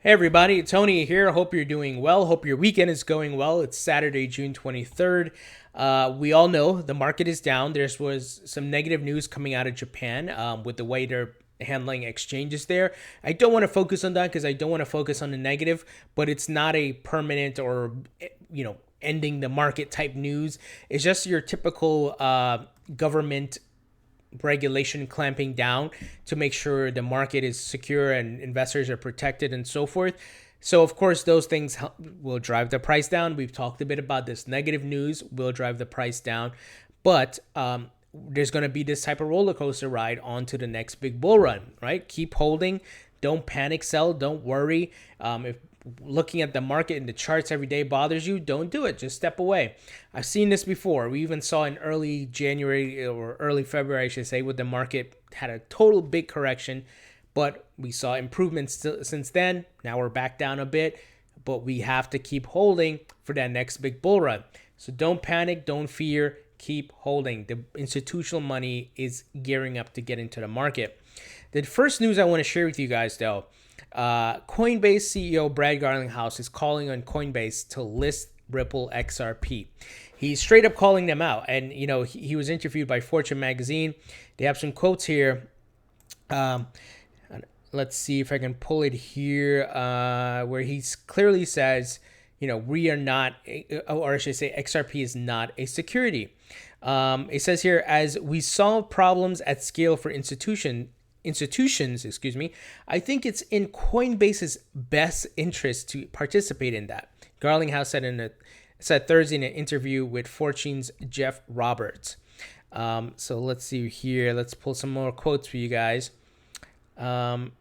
Hey everybody, Tony here. Hope you're doing well. Hope your weekend is going well. It's Saturday, June 23rd. We all know the market is down. There was some negative news coming out of Japan with the way they're handling exchanges there. I don't want to focus on that because I don't want to focus on the negative, but it's not a permanent or, ending the market type news. It's just your typical government regulation clamping down to make sure the market is secure and investors are protected and so forth. So, of course, those things will drive the price down. We've talked a bit about this. Negative news will drive the price down. But there's going to be this type of roller coaster ride onto the next big bull run, right? Keep holding. Don't panic sell. Don't worry. If looking at the market and the charts every day bothers you, don't do it. Just step away. I've seen this before. We even saw in early January or early February, I should say, with the market had a total big correction, but we saw improvements since then. Now we're back down a bit, but we have to keep holding for that next big bull run. So don't panic, don't fear, keep holding. The institutional money is gearing up to get into the market. The first news I want to share with you guys, though, Coinbase CEO Brad Garlinghouse is calling on Coinbase to list Ripple XRP. He's straight up calling them out. And, he was interviewed by Fortune magazine. They have some quotes here. Let's see if I can pull it here, where he clearly says, we are not, or I should say XRP is not a security. It says here, as we solve problems at scale for institutions, I think it's in Coinbase's best interest to participate in that. Garlinghouse said Thursday in an interview with Fortune's Jeff Roberts. So let's see here. Let's pull some more quotes for you guys. Here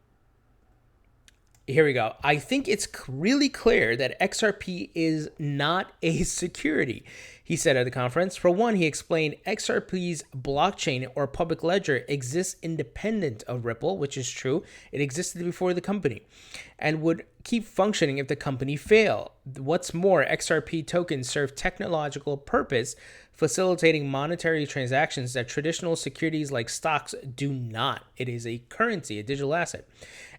we go. I think it's really clear that XRP is not a security, he said at the conference. For one, he explained XRP's blockchain or public ledger exists independent of Ripple, which is true. It existed before the company and would keep functioning if the company failed. What's more, XRP tokens serve technological purpose, facilitating monetary transactions that traditional securities like stocks do not. It is a currency, a digital asset.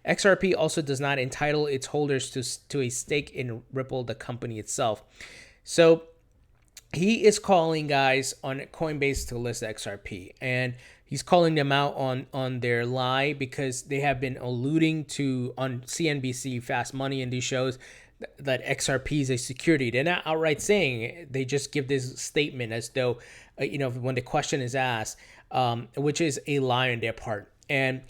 XRP also does not entitle its holders to a stake in Ripple, the company itself. So he is calling guys on Coinbase to list XRP, and he's calling them out on their lie because they have been alluding to on CNBC, Fast Money, and these shows that XRP is a security. They're not outright saying it. They just give this statement as though, when the question is asked, which is a lie on their part. And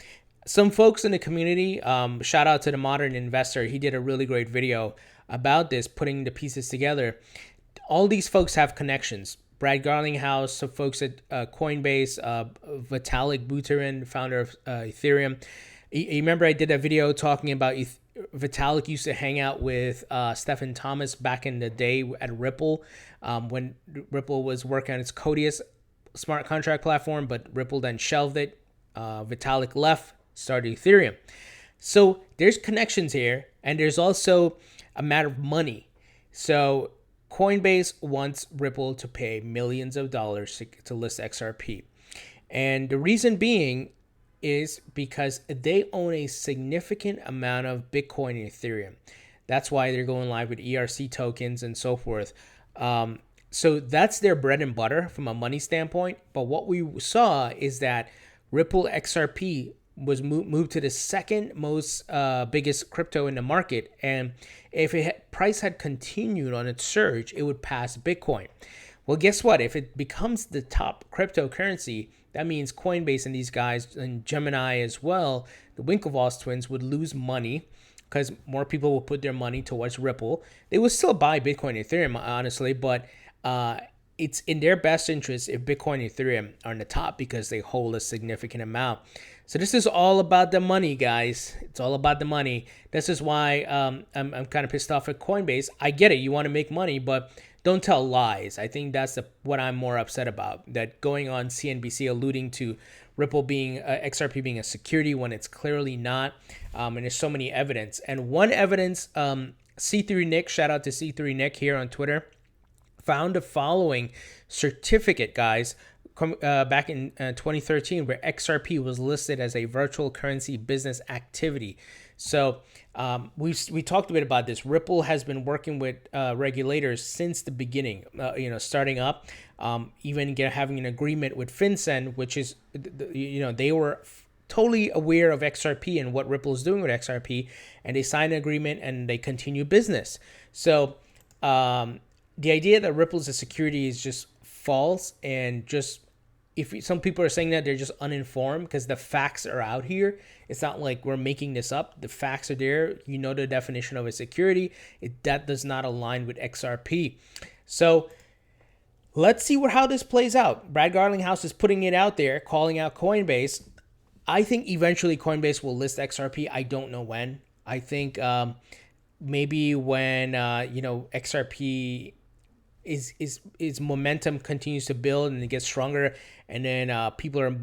some folks in the community, shout out to the Modern Investor. He did a really great video about this, putting the pieces together. All these folks have connections. Brad Garlinghouse, some folks at Coinbase, Vitalik Buterin, founder of Ethereum. You remember I did a video talking about Vitalik used to hang out with Stephen Thomas back in the day at Ripple when Ripple was working on its Codius smart contract platform, but Ripple then shelved it. Vitalik left, started Ethereum. So there's connections here, and there's also a matter of money. So Coinbase wants Ripple to pay millions of dollars to list XRP. And the reason being is because they own a significant amount of Bitcoin and Ethereum. That's why they're going live with ERC tokens and so forth. So that's their bread and butter from a money standpoint. But what we saw is that Ripple XRP was moved to the second most biggest crypto in the market. And if price had continued on its surge, it would pass Bitcoin. Well, guess what? If it becomes the top cryptocurrency, that means Coinbase and these guys and Gemini as well, the Winklevoss twins, would lose money because more people will put their money towards Ripple. They will still buy Bitcoin and Ethereum, honestly, but it's in their best interest if Bitcoin and Ethereum are in the top because they hold a significant amount. So this is all about the money, guys. It's all about the money. This is why I'm kind of pissed off at Coinbase. I get it. You want to make money, but don't tell lies. I think that's what I'm more upset about. That going on CNBC alluding to Ripple being XRP being a security when it's clearly not. And there's so many evidence. And one evidence, C3 Nick, shout out to C3 Nick here on Twitter, found the following certificate, guys, back in 2013, where XRP was listed as a virtual currency business activity. So We talked a bit about this. Ripple has been working with regulators since the beginning. Starting up, even having an agreement with FinCEN, which is they were totally aware of XRP and what Ripple is doing with XRP, and they signed an agreement and they continue business. So the idea that Ripple is a security is just false, and just some people are saying that, they're just uninformed, because the facts are out here. It's not like we're making this up. The facts are there. The definition of a security. That does not align with XRP. So let's see how this plays out. Brad Garlinghouse is putting it out there, calling out Coinbase. I think eventually Coinbase will list XRP. I don't know when. I think maybe when XRP is momentum continues to build and it gets stronger, and then people are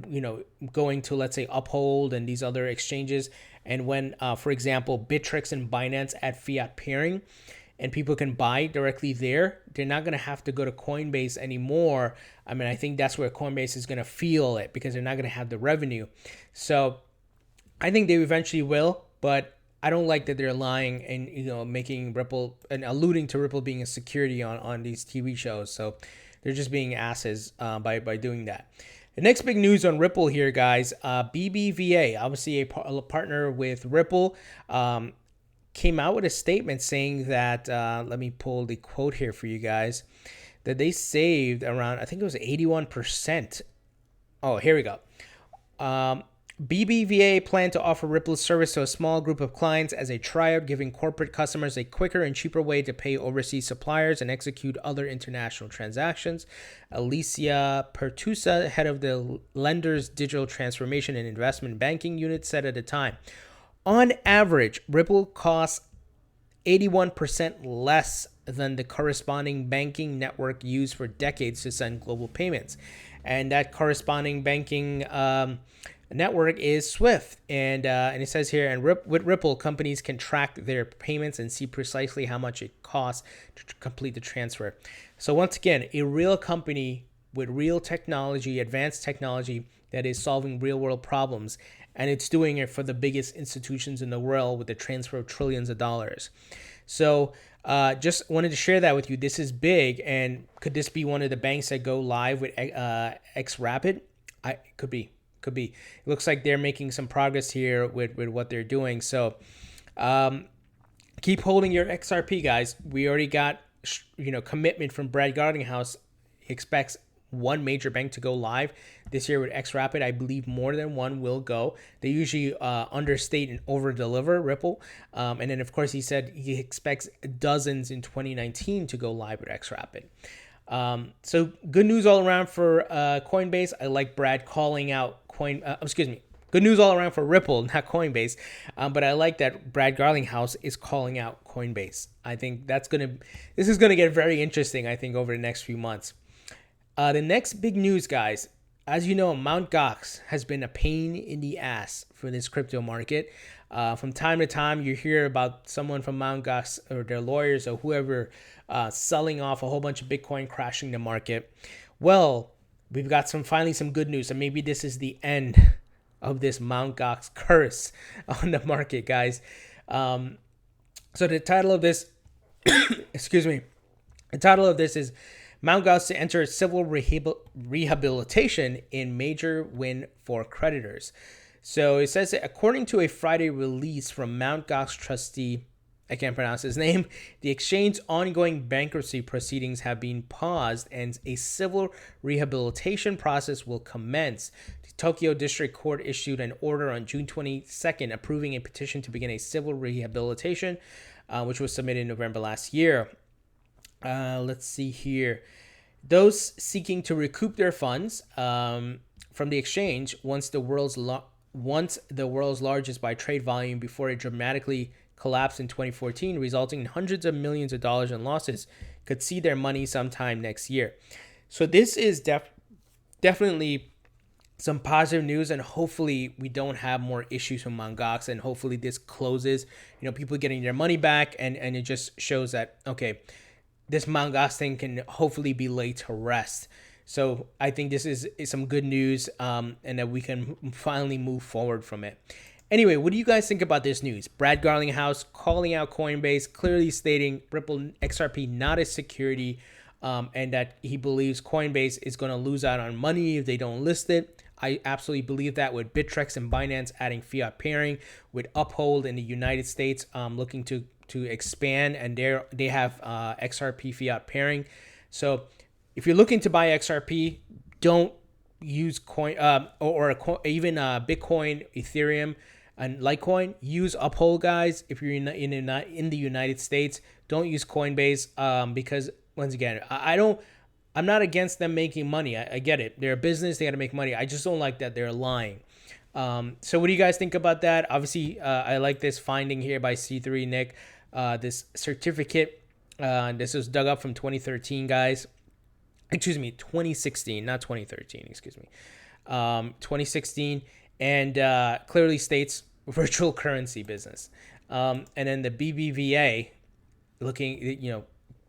going to, let's say, Uphold and these other exchanges, and when for example Bittrex and Binance add fiat pairing and people can buy directly there, they're not going to have to go to Coinbase anymore. I mean, I think that's where Coinbase is going to feel it, because they're not going to have the revenue. So I think they eventually will, but I don't like that they're lying and making Ripple and alluding to Ripple being a security on these TV shows. So they're just being asses by doing that. The next big news on Ripple here, guys, BBVA, obviously a partner with Ripple, came out with a statement saying that, let me pull the quote here for you guys, that they saved around, I think it was 81%. Oh, here we go. BBVA planned to offer Ripple's service to a small group of clients as a tryout, giving corporate customers a quicker and cheaper way to pay overseas suppliers and execute other international transactions. Alicia Pertusa, head of the lender's digital transformation and investment banking unit, said at the time, on average, Ripple costs 81% less than the corresponding banking network used for decades to send global payments. And that corresponding banking network is Swift, and it says here, and with Ripple, companies can track their payments and see precisely how much it costs to complete the transfer. So once again, a real company with real technology, advanced technology, that is solving real world problems, and it's doing it for the biggest institutions in the world with the transfer of trillions of dollars. So just wanted to share that with you. This is big, and could this be one of the banks that go live with xrapid? Could be. It looks like they're making some progress here with what they're doing. So keep holding your XRP, guys. We already got commitment from Brad Garlinghouse. He expects one major bank to go live this year with xrapid. I believe more than one will go. They usually understate and over deliver, Ripple. And then of course he said he expects dozens in 2019 to go live with xrapid. So good news all around for Coinbase. I like Brad calling out good news all around for Ripple, not Coinbase. But I like that Brad Garlinghouse is calling out Coinbase. I think this is gonna get very interesting, I think, over the next few months. The next big news, guys, as you know, Mt. Gox has been a pain in the ass for this crypto market. From time to time, you hear about someone from Mt. Gox or their lawyers or whoever selling off a whole bunch of Bitcoin, crashing the market. Well, we've got finally some good news, and maybe this is the end of this Mt. Gox curse on the market, guys. So the title of this, excuse me, the title of this is Mt. Gox to enter civil rehabilitation in major win for creditors. So it says that according to a Friday release from Mt. Gox trustee, I can't pronounce his name, the exchange's ongoing bankruptcy proceedings have been paused and a civil rehabilitation process will commence. The Tokyo District Court issued an order on June 22nd approving a petition to begin a civil rehabilitation, which was submitted in November last year. Let's see here. Those seeking to recoup their funds from the exchange once the world's largest by trade volume before it dramatically collapsed in 2014, resulting in hundreds of millions of dollars in losses, could see their money sometime next year. So this is definitely some positive news, and hopefully we don't have more issues from Mt. Gox, and hopefully this closes, people getting their money back, and it just shows that, okay, this Mt. Gox thing can hopefully be laid to rest. So I think this is some good news, and that we can finally move forward from it. Anyway, what do you guys think about this news? Brad Garlinghouse calling out Coinbase, clearly stating Ripple XRP not a security, and that he believes Coinbase is going to lose out on money if they don't list it. I absolutely believe that, with Bittrex and Binance adding fiat pairing, with Uphold in the United States looking to expand, and they have XRP fiat pairing. So if you're looking to buy XRP, don't use coin even Bitcoin, Ethereum, and Litecoin. Use Uphold, guys. If you're not in the United States, don't use Coinbase because, once again, I'm not against them making money. I get it. They're a business. They got to make money. I just don't like that they're lying. So what do you guys think about that? Obviously, I like this finding here by C3 Nick. This certificate. This was dug up from 2013, guys. Excuse me, 2016, not 2013. Excuse me, 2016, and clearly states virtual currency business. And then the BBVA, looking,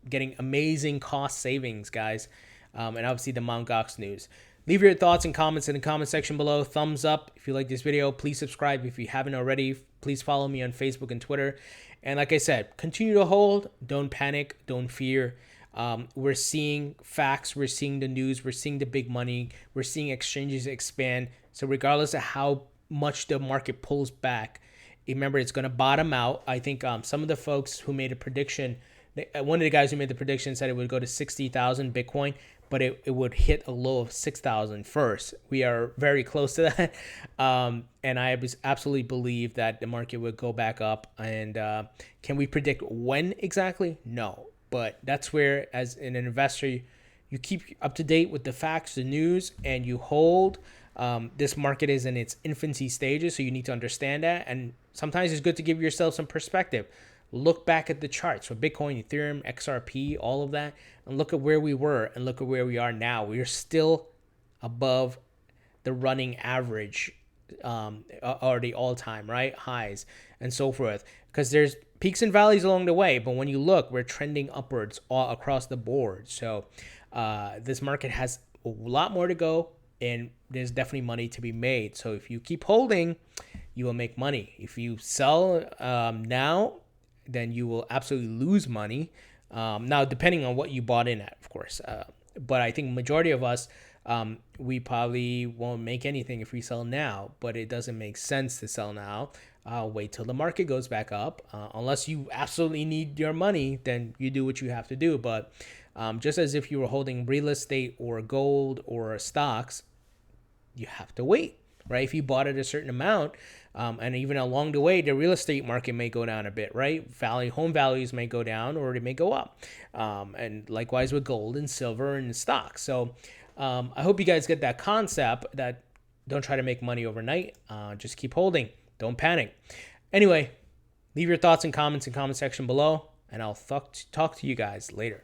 getting amazing cost savings, guys. And obviously the Mt. Gox news. Leave your thoughts and comments in the comment section below. Thumbs up if you like this video. Please subscribe if you haven't already. Please follow me on Facebook and Twitter. And like I said, continue to hold. Don't panic. Don't fear. We're seeing facts. We're seeing the news. We're seeing the big money. We're seeing exchanges expand. So regardless of how much the market pulls back, remember, it's going to bottom out. I think some of the folks who made a prediction, one of the guys who made the prediction said it would go to 60,000 Bitcoin, but it would hit a low of 6,000 first. We are very close to that. And I absolutely believe that the market would go back up. And can we predict when exactly? No. But that's where, as an investor, you keep up to date with the facts, the news, and you hold. This market is in its infancy stages, so you need to understand that. And sometimes it's good to give yourself some perspective. Look back at the charts for Bitcoin, Ethereum, XRP, all of that, and look at where we were and look at where we are now. We are still above the running average, or the all-time, right, highs and so forth, because there's peaks and valleys along the way. But when you look, we're trending upwards all across the board. So this market has a lot more to go, and there's definitely money to be made. So if you keep holding, you will make money. If you sell now, then you will absolutely lose money. Now, depending on what you bought in at, of course. But I think majority of us, we probably won't make anything if we sell now, but it doesn't make sense to sell now. Wait till the market goes back up. Unless you absolutely need your money, then you do what you have to do. But just as if you were holding real estate or gold or stocks, you have to wait, right? If you bought at a certain amount, and even along the way, the real estate market may go down a bit, right? Home values may go down or they may go up. And likewise with gold and silver and stocks. So I hope you guys get that concept, that don't try to make money overnight. Just keep holding. Don't panic. Anyway, leave your thoughts and comments in the comment section below, and I'll talk to you guys later.